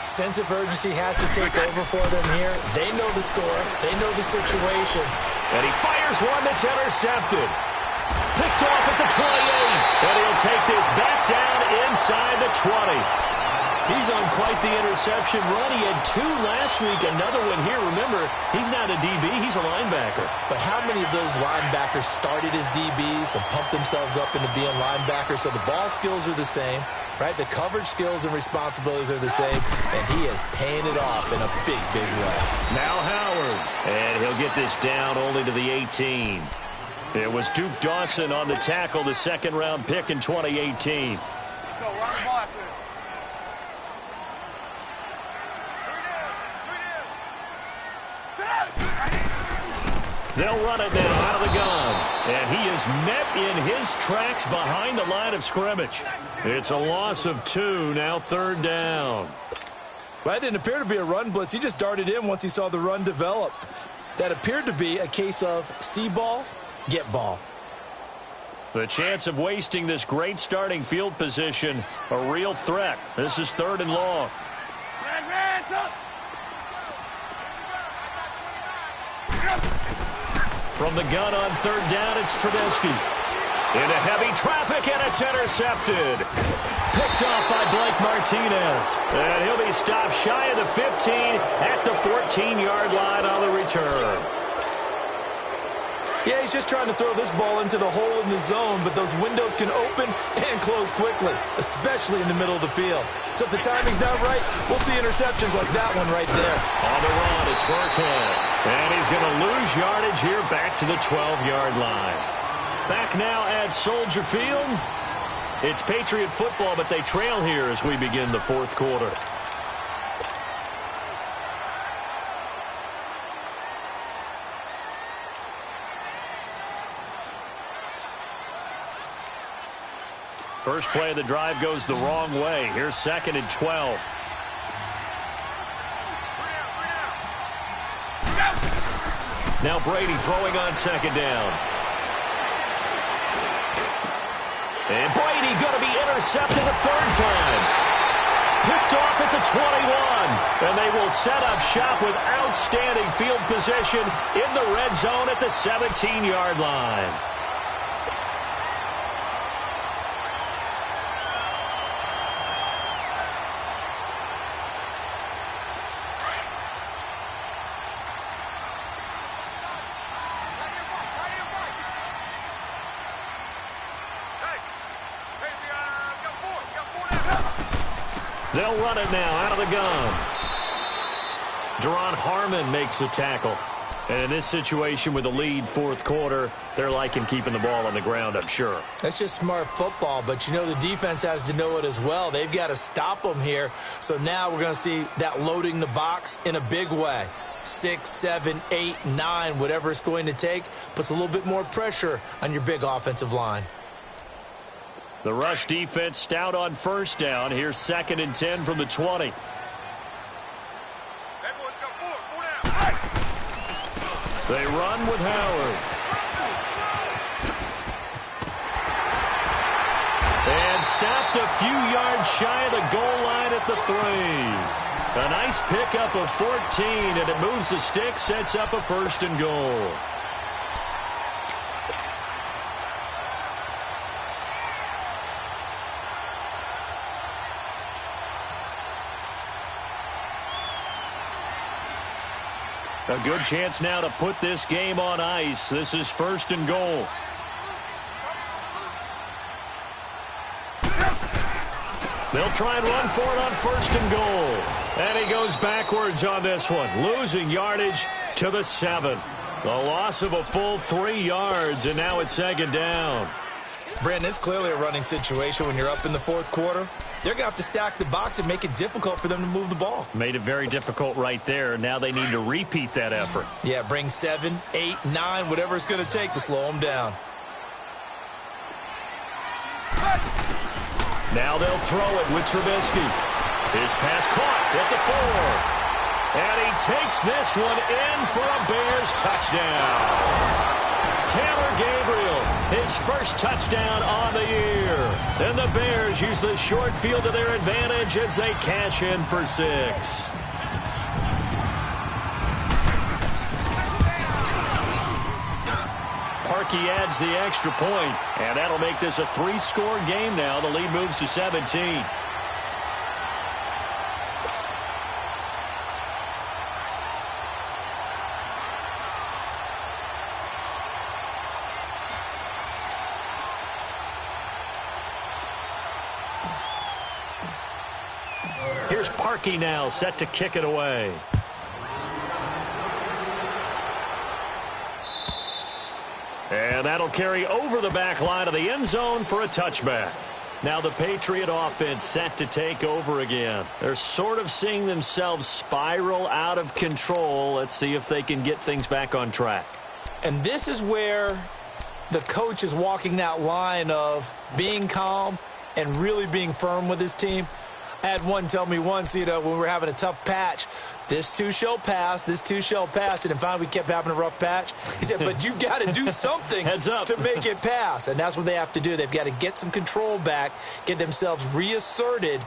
Sense of urgency has to take over for them here. They know the score. They know the situation. And he fires one that's intercepted. Picked off at the 28. And he'll take this back down inside the 20. He's on quite the interception run. He had 2 last week, another one here. Remember, he's not a DB, he's a linebacker. But how many of those linebackers started as DBs and pumped themselves up into being linebackers? So the ball skills are the same, right? The coverage skills and responsibilities are the same, and he is paying it off in a big, big way. Now Howard, and he'll get this down only to the 18. It was Duke Dawson on the tackle, the 2nd-round pick in 2018. Let's go. Run the ball after this. They'll run it now out of the gun. And he is met in his tracks behind the line of scrimmage. It's a loss of 2, now 3rd down. Well, that didn't appear to be a run blitz. He just darted in once he saw the run develop. That appeared to be a case of see ball, get ball. The chance of wasting this great starting field position, a real threat. This is 3rd and long. From the gun on 3rd down, it's Trubisky. Into heavy traffic, and it's intercepted. Picked off by Blake Martinez. And he'll be stopped shy of the 15 at the 14-yard line on the return. Yeah, he's just trying to throw this ball into the hole in the zone, but those windows can open and close quickly, especially in the middle of the field. So if the timing's not right, we'll see interceptions like that one right there. On the run, it's Burkhead. And he's going to lose yardage here back to the 12-yard line. Back now at Soldier Field. It's Patriot football, but they trail here as we begin the 4th quarter. First play of the drive goes the wrong way. Here's 2nd and 12. Now Brady throwing on 2nd down. And Brady going to be intercepted a 3rd time. Picked off at the 21. And they will set up shop with outstanding field position in the red zone at the 17-yard line. They'll run it now out of the gun. Deron Harmon makes the tackle. And in this situation with the lead 4th quarter, they're liking keeping the ball on the ground, I'm sure. That's just smart football, but you know the defense has to know it as well. They've got to stop them here. So now we're going to see that loading the box in a big way. 6, 7, 8, 9, whatever it's going to take, puts a little bit more pressure on your big offensive line. The rush defense stout on 1st down. Here's 2nd and 10 from the 20. They run with Howard. And stopped a few yards shy of the goal line at the 3. A nice pickup of 14, and it moves the stick, sets up a 1st and goal. A good chance now to put this game on ice. This is 1st and goal. They'll try and run for it on 1st and goal. And he goes backwards on this one, losing yardage to the 7. The loss of a full 3 yards, and now it's 2nd down. Brandon, it's clearly a running situation when you're up in the 4th quarter. They're going to have to stack the box and make it difficult for them to move the ball. Made it very difficult right there. Now they need to repeat that effort. Yeah, bring 7, 8, 9, whatever it's going to take to slow them down. Now they'll throw it with Trubisky. His pass caught at the 4. And he takes this one in for a Bears touchdown. Taylor Gabriel, his first touchdown on the year. And the Bears use the short field to their advantage as they cash in for 6. Parkey adds the extra point, and that'll make this a 3-score game now. The lead moves to 17. Here's Parkey now, set to kick it away. And that'll carry over the back line of the end zone for a touchback. Now the Patriot offense set to take over again. They're sort of seeing themselves spiral out of control. Let's see if they can get things back on track. And this is where the coach is walking that line of being calm and really being firm with his team. I had one tell me once, when we were having a tough patch, this too shall pass, this too shall pass. And finally we kept having a rough patch. He said, but you've got to do something to make it pass. And that's what they have to do. They've got to get some control back, get themselves reasserted,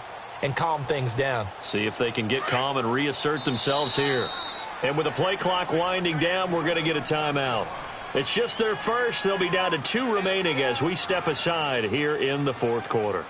and calm things down. See if they can get calm and reassert themselves here. And with the play clock winding down, we're going to get a timeout. It's just their first. They'll be down to 2 remaining as we step aside here in the 4th quarter.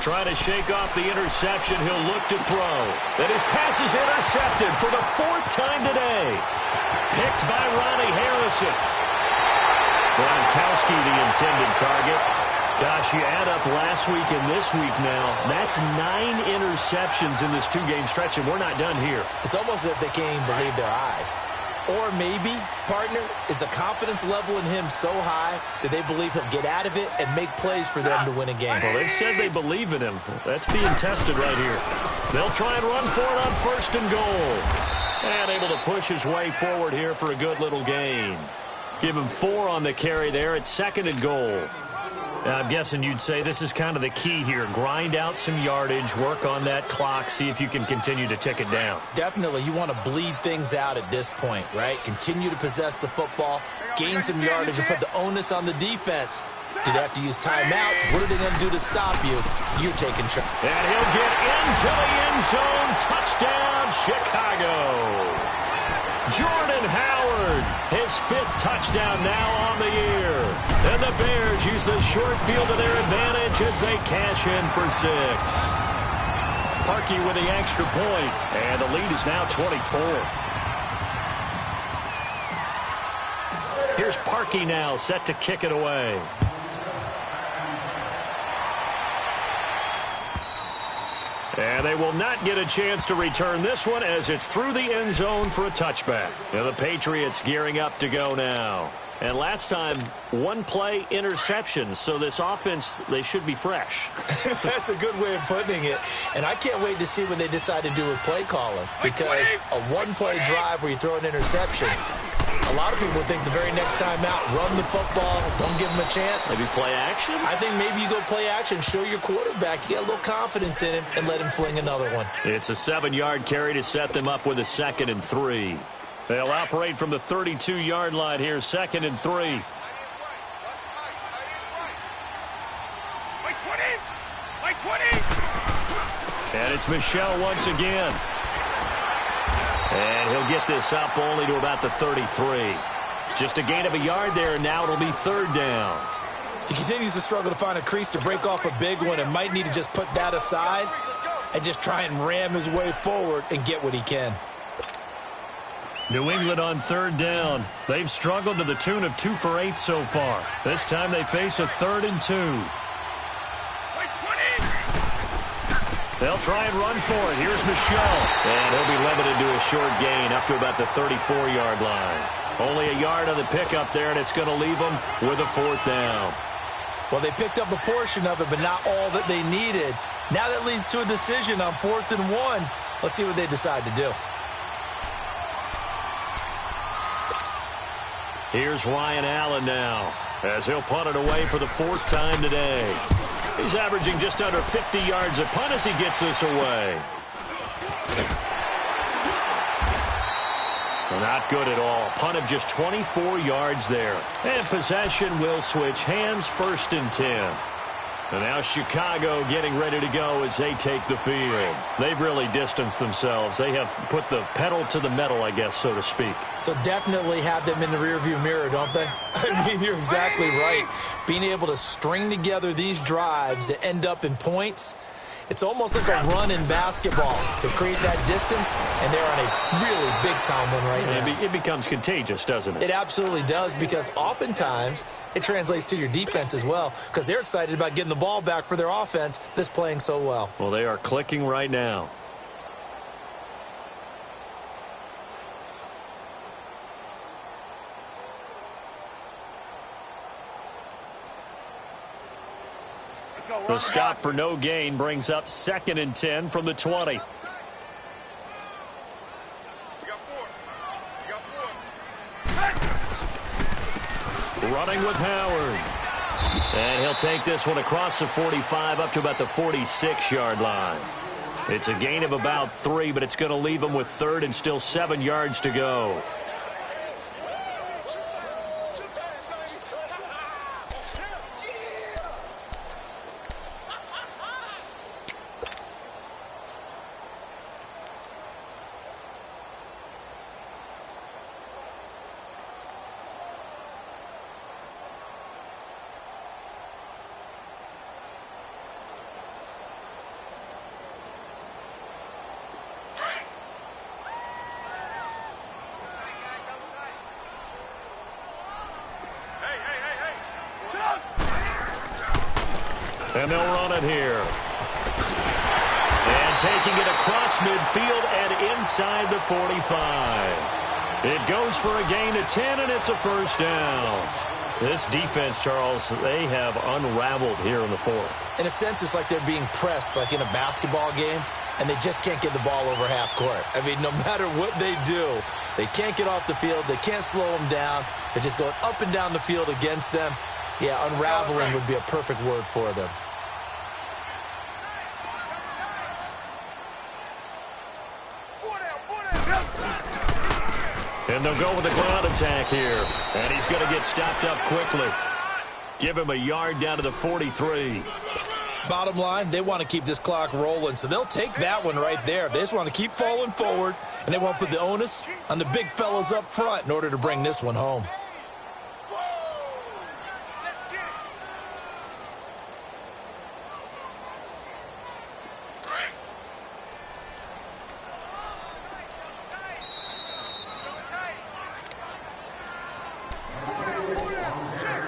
Trying to shake off the interception. He'll look to throw. And his pass is intercepted for the 4th time today. Picked by Ronnie Harrison. Gronkowski, the intended target. Gosh, you add up last week and this week now. That's 9 interceptions in this 2-game stretch, and we're not done here. It's almost as if they can't even believe their eyes. Or maybe, partner, is the confidence level in him so high that they believe he'll get out of it and make plays for them to win a game. Well, they've said they believe in him. That's being tested right here. They'll try and run for it on 1st and goal. And able to push his way forward here for a good little gain. Give him 4 on the carry there at 2nd and goal. I'm guessing you'd say this is kind of the key here. Grind out some yardage, work on that clock, see if you can continue to tick it down. Definitely. You want to bleed things out at this point, right? Continue to possess the football, gain some yardage, and put the onus on the defense. Do they have to use timeouts? What are they going to do to stop you? You're taking charge. And he'll get into the end zone. Touchdown, Chicago. Jordan Howard, his 5th touchdown now on the year. And the Bears use the short field to their advantage as they cash in for 6. Parkey with the extra point, and the lead is now 24. Here's Parkey now, set to kick it away. And they will not get a chance to return this one as it's through the end zone for a touchback. And the Patriots gearing up to go now. And last time, 1-play interception. So this offense, they should be fresh. That's a good way of putting it. And I can't wait to see what they decide to do with play calling. Because a 1-play drive where you throw an interception, a lot of people think the very next time out, run the football, don't give him a chance. Maybe play action? I think maybe you go play action, show your quarterback, you get a little confidence in him, and let him fling another one. It's a 7-yard carry to set them up with a 2nd and 3. They'll operate from the 32-yard line here, 2nd and 3. And it's Michel once again. And he'll get this up only to about the 33. Just a gain of a yard there, and now it'll be 3rd down. He continues to struggle to find a crease to break off a big one and might need to just put that aside and just try and ram his way forward and get what he can. New England on 3rd down. They've struggled to the tune of 2 for 8 so far. This time they face a 3rd and 2. They'll try and run for it. Here's Michel. And he'll be limited to a short gain up to about the 34-yard line. Only a yard on the pickup there, and it's going to leave them with a 4th down. Well, they picked up a portion of it, but not all that they needed. Now that leads to a decision on 4th and 1. Let's see what they decide to do. Here's Ryan Allen now, as he'll punt it away for the 4th time today. He's averaging just under 50 yards a punt as he gets this away. Not good at all. Punt of just 24 yards there. And possession will switch hands, 1st and 10. And now Chicago getting ready to go as they take the field. They've really distanced themselves. They have put the pedal to the metal, I guess, so to speak. So definitely have them in the rearview mirror, don't they? I mean, you're exactly right. Being able to string together these drives that end up in points, it's almost like a run in basketball to create that distance, and they're on a really big-time one right now. It becomes contagious, doesn't it? It absolutely does, because oftentimes it translates to your defense as well, because they're excited about getting the ball back for their offense that's playing so well. Well, they are clicking right now. The stop for no gain brings up 2nd and 10 from the 20. Running with Howard. And he'll take this one across the 45 up to about the 46-yard line. It's a gain of about 3, but it's going to leave him with 3rd and still 7 yards to go. And they'll run it here. And taking it across midfield and inside the 45. It goes for a gain of 10, and it's a 1st down. This defense, Charles, they have unraveled here in the 4th. In a sense, it's like they're being pressed like in a basketball game, and they just can't get the ball over half court. I mean, no matter what they do, they can't get off the field. They can't slow them down. They're just going up and down the field against them. Yeah, unraveling would be a perfect word for them. And they'll go with the ground attack here. And he's going to get stopped up quickly. Give him a yard down to the 43. Bottom line, they want to keep this clock rolling, so they'll take that one right there. They just want to keep falling forward, and they want to put the onus on the big fellas up front in order to bring this one home.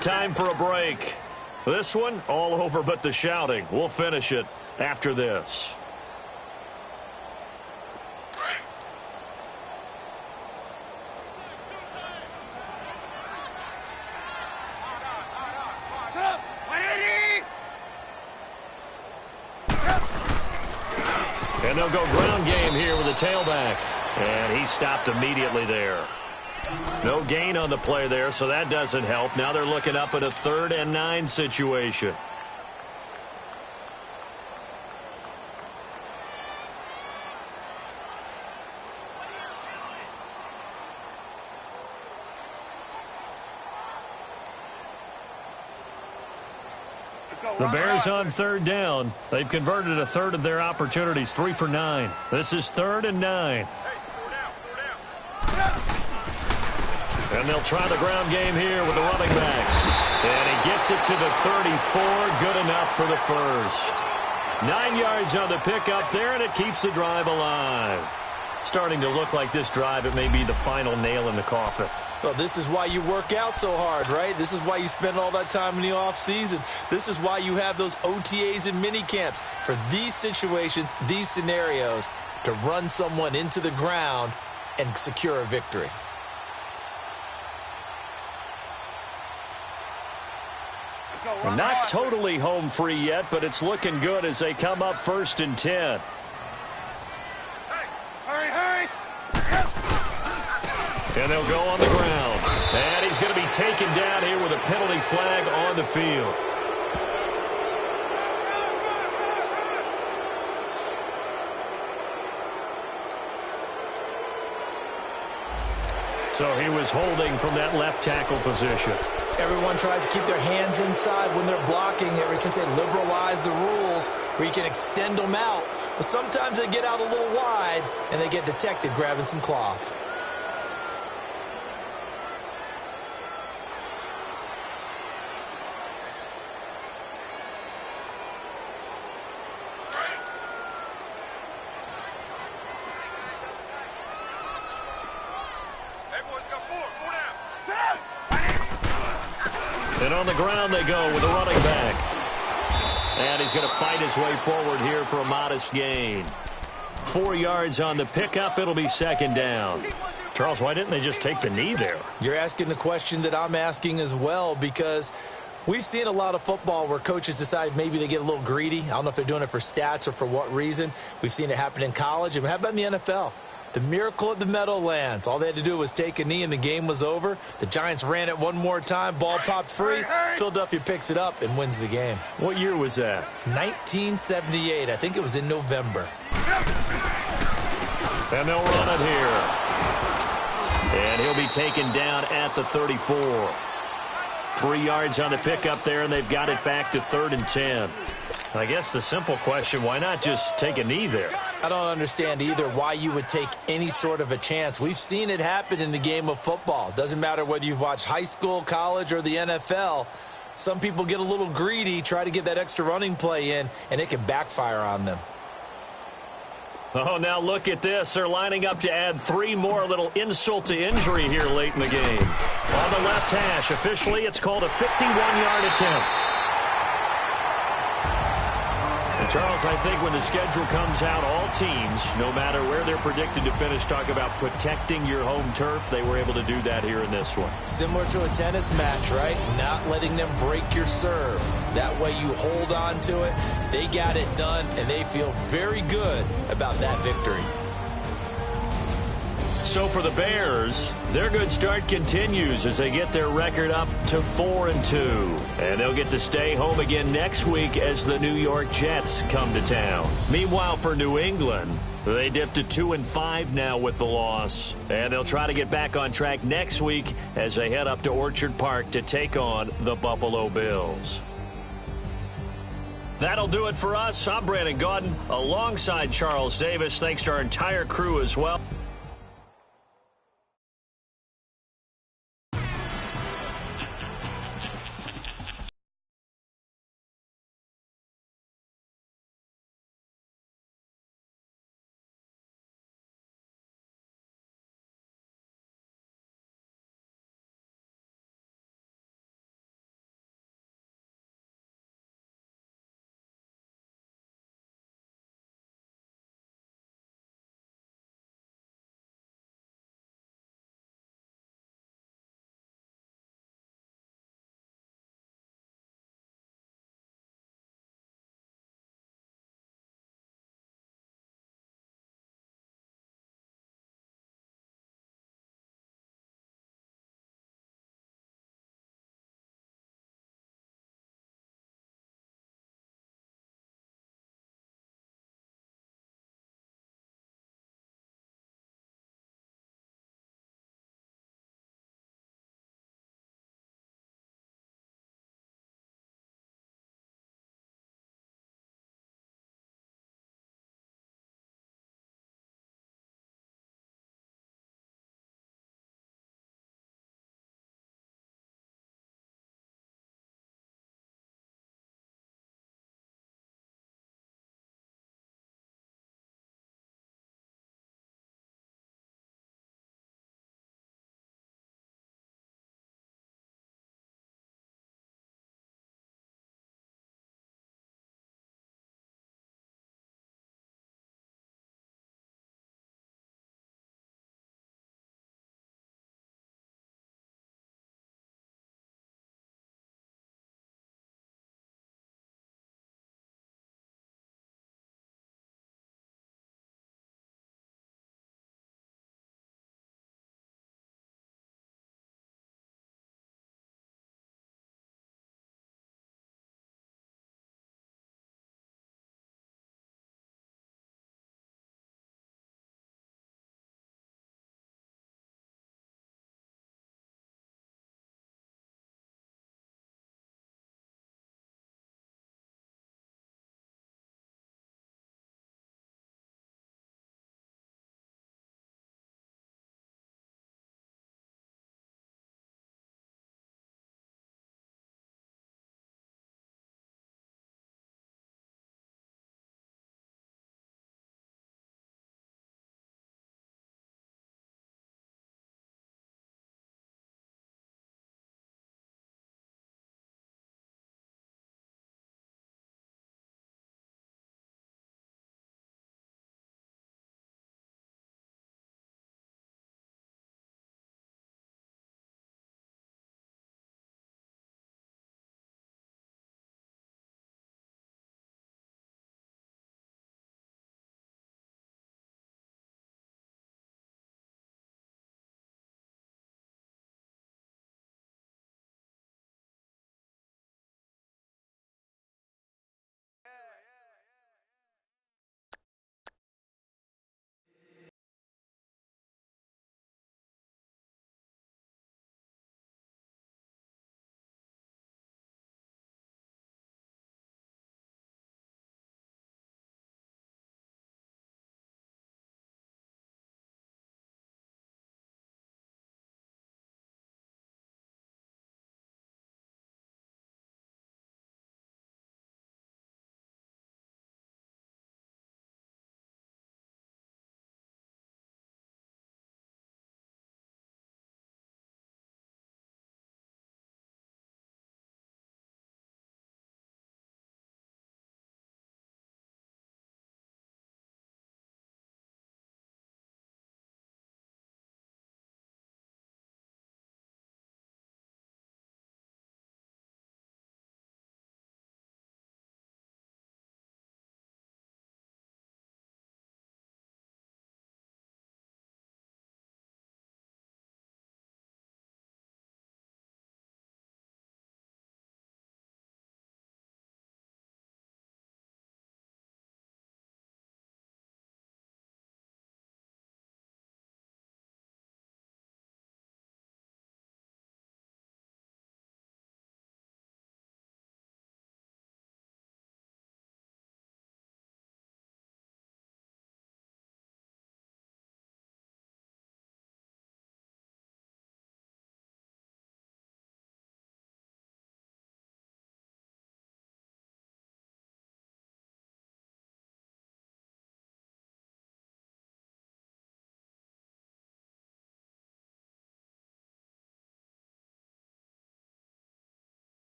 Time for a break. This one, all over but the shouting. We'll finish it after this. And they'll go ground game here with a tailback. And he stopped immediately there. No gain on the play there, so that doesn't help. Now they're looking up at a 3rd and 9 situation. The Bears on 3rd down. They've converted a 1/3 of their opportunities, 3 for 9. This is 3rd and 9. And they'll try the ground game here with the running back. And he gets it to the 34. Good enough for the first. 9 yards on the pickup there, and it keeps the drive alive. Starting to look like this drive, it may be the final nail in the coffin. Well, this is why you work out so hard, right? This is why you spend all that time in the offseason. This is why you have those OTAs and mini camps for these situations, these scenarios, to run someone into the ground and secure a victory. Not totally home free yet, but it's looking good as they come up 1st and 10. Hurry! And they'll go on the ground. And he's going to be taken down here with a penalty flag on the field. So he was holding from that left tackle position. Everyone tries to keep their hands inside when they're blocking ever since they liberalized the rules where you can extend them out. But sometimes they get out a little wide and they get detected grabbing some cloth. And on the ground they go with the running back. And he's going to fight his way forward here for a modest gain. 4 yards on the pickup. It'll be 2nd down. Charles, why didn't they just take the knee there? You're asking the question that I'm asking as well, because we've seen a lot of football where coaches decide maybe they get a little greedy. I don't know if they're doing it for stats or for what reason. We've seen it happen in college. And how about in the NFL? The miracle at the Meadowlands. All they had to do was take a knee and the game was over. The Giants ran it one more time. Ball popped free. Philadelphia picks it up and wins the game. What year was that? 1978. I think it was in November. And they'll run it here. And he'll be taken down at the 34. 3 yards on the pickup there, and they've got it back to 3rd and 10. I guess the simple question, why not just take a knee there? I don't understand either why you would take any sort of a chance. We've seen it happen in the game of football. Doesn't matter whether you've watched high school, college, or the NFL. Some people get a little greedy, try to get that extra running play in, and it can backfire on them. Oh, now look at this. They're lining up to add 3 more, little insult to injury here late in the game. On the left hash, officially it's called a 51-yard attempt. And Charles, I think when the schedule comes out, all teams, no matter where they're predicted to finish, talk about protecting your home turf. They were able to do that here in this one. Similar to a tennis match, right? Not letting them break your serve. That way you hold on to it. They got it done, and they feel very good about that victory. So for the Bears, their good start continues as they get their record up to 4-2. And they'll get to stay home again next week as the New York Jets come to town. Meanwhile, for New England, they dipped to 2-5 now with the loss. And they'll try to get back on track next week as they head up to Orchard Park to take on the Buffalo Bills. That'll do it for us. I'm Brandon Gaudin alongside Charles Davis. Thanks to our entire crew as well.